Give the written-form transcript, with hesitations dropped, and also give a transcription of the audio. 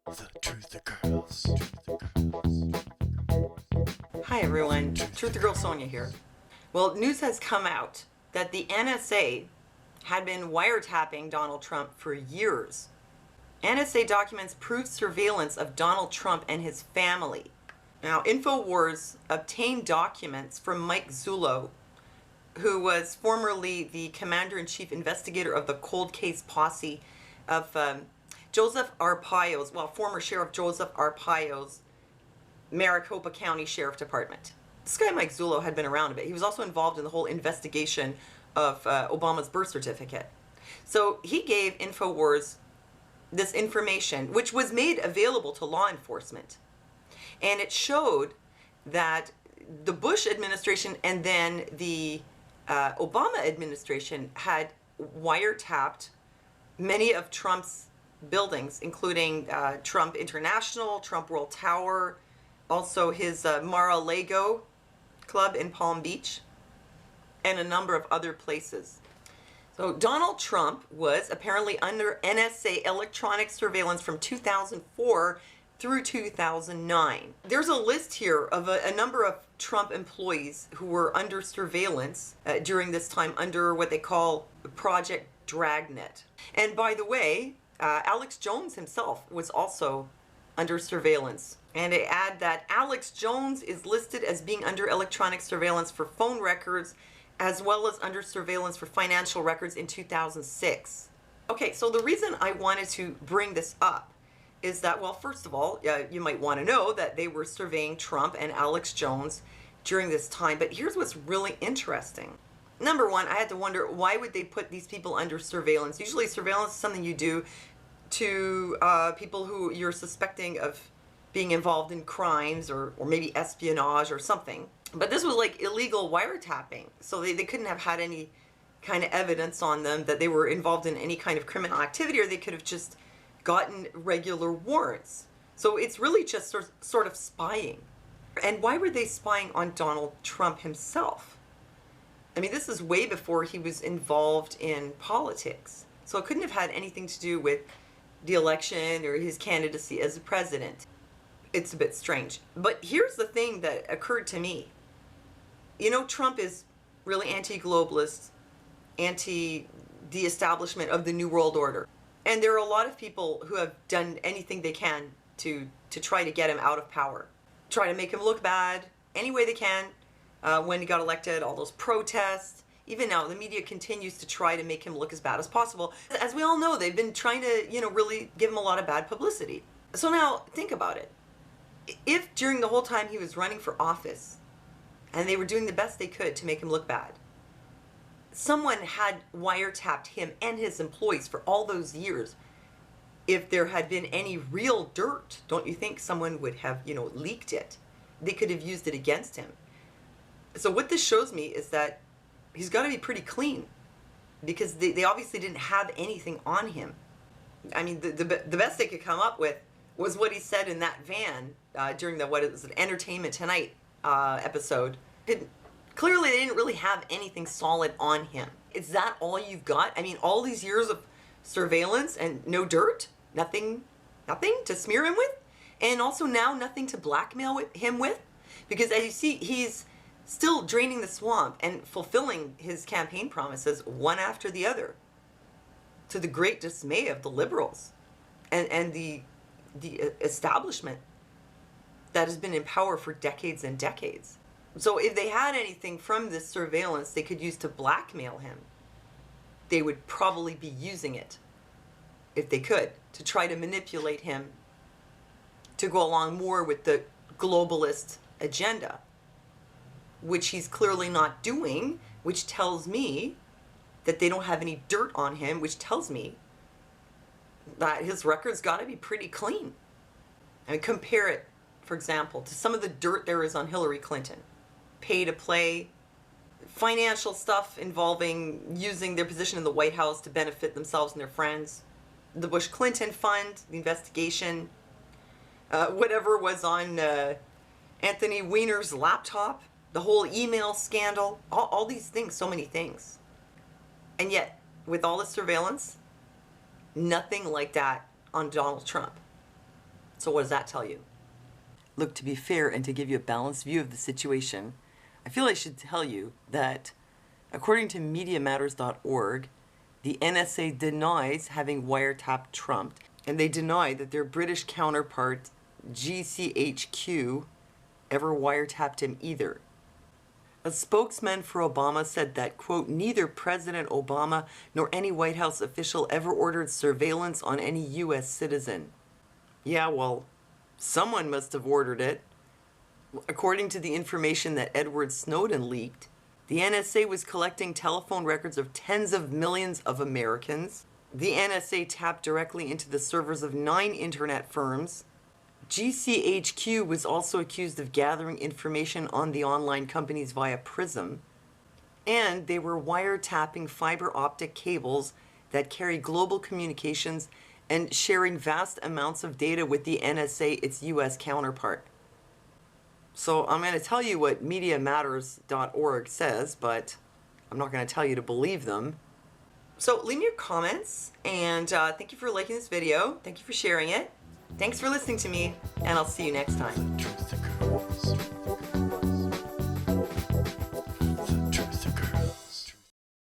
The Truth Girls. Hi everyone, Truth the Girl Sonia here. Well, news has come out that the NSA had been wiretapping Donald Trump for years. NSA documents prove surveillance of Donald Trump and his family. Now, InfoWars obtained documents from Mike Zullo, who was formerly the commander-in-chief investigator of the cold case posse of Joseph Arpaio's, former Sheriff Joseph Arpaio's Maricopa County Sheriff Department. This guy, Mike Zullo, had been around a bit. He was also involved in the whole investigation of Obama's birth certificate. So he gave InfoWars this information, which was made available to law enforcement. And it showed that the Bush administration and then the Obama administration had wiretapped many of Trump's buildings, including Trump International, Trump World Tower, also his Mar-a-Lago club in Palm Beach, and a number of other places. So Donald Trump was apparently under NSA electronic surveillance from 2004 through 2009. There's a list here of a number of Trump employees who were under surveillance during this time under what they call Project Dragnet. And by the way, Alex Jones himself was also under surveillance. And they add that Alex Jones is listed as being under electronic surveillance for phone records as well as under surveillance for financial records in 2006. Okay, so the reason I wanted to bring this up is that, well, first of all, you might want to know that they were surveying Trump and Alex Jones during this time. But here's what's really interesting. Number one, I had to wonder, why would they put these people under surveillance? Usually surveillance is something you do to people who you're suspecting of being involved in crimes or maybe espionage or something. But this was like illegal wiretapping. So they couldn't have had any kind of evidence on them that they were involved in any kind of criminal activity, or they could have just gotten regular warrants. So it's really just sort of spying. And why were they spying on Donald Trump himself? I mean, this is way before he was involved in politics. So it couldn't have had anything to do with the election or his candidacy as a president. It's a bit strange. But here's the thing that occurred to me. You know, Trump is really anti-globalist, anti-the establishment of the New World Order. And there are a lot of people who have done anything they can to try to get him out of power. Try to make him look bad any way they can. When he got elected, all those protests. Even now, the media continues to try to make him look as bad as possible. As we all know, they've been trying to, really give him a lot of bad publicity. So now, think about it. If during the whole time he was running for office, and they were doing the best they could to make him look bad, someone had wiretapped him and his employees for all those years, if there had been any real dirt, don't you think someone would have, leaked it? They could have used it against him. So what this shows me is that he's got to be pretty clean, because they obviously didn't have anything on him. I mean, the best they could come up with was what he said in that van during the, Entertainment Tonight episode. Clearly they didn't really have anything solid on him. Is that all you've got? I mean, all these years of surveillance and no dirt? Nothing to smear him with? And also now nothing to blackmail him with? Because as you see, he's still draining the swamp and fulfilling his campaign promises one after the other, to the great dismay of the liberals and the establishment that has been in power for decades and decades. So if they had anything from this surveillance they could use to blackmail him, they would probably be using it, if they could, to try to manipulate him to go along more with the globalist agenda, which he's clearly not doing, which tells me that they don't have any dirt on him, which tells me that his record's got to be pretty clean. I mean, compare it, for example, to some of the dirt there is on Hillary Clinton. Pay to play, financial stuff involving using their position in the White House to benefit themselves and their friends. The Bush-Clinton fund, the investigation, whatever was on Anthony Weiner's laptop, the whole email scandal, all these things, so many things. And yet, with all this surveillance, nothing like that on Donald Trump. So what does that tell you? Look, to be fair and to give you a balanced view of the situation, I feel I should tell you that according to MediaMatters.org, the NSA denies having wiretapped Trump, and they deny that their British counterpart, GCHQ, ever wiretapped him either. A spokesman for Obama said that, quote, neither President Obama nor any White House official ever ordered surveillance on any U.S. citizen. Yeah, well, someone must have ordered it. According to the information that Edward Snowden leaked, the NSA was collecting telephone records of tens of millions of Americans. The NSA tapped directly into the servers of 9 internet firms. GCHQ was also accused of gathering information on the online companies via Prism. And they were wiretapping fiber optic cables that carry global communications and sharing vast amounts of data with the NSA, its U.S. counterpart. So I'm going to tell you what MediaMatters.org says, but I'm not going to tell you to believe them. So leave me your comments, and thank you for liking this video. Thank you for sharing it. Thanks for listening to me, and I'll see you next time. Truth occurs.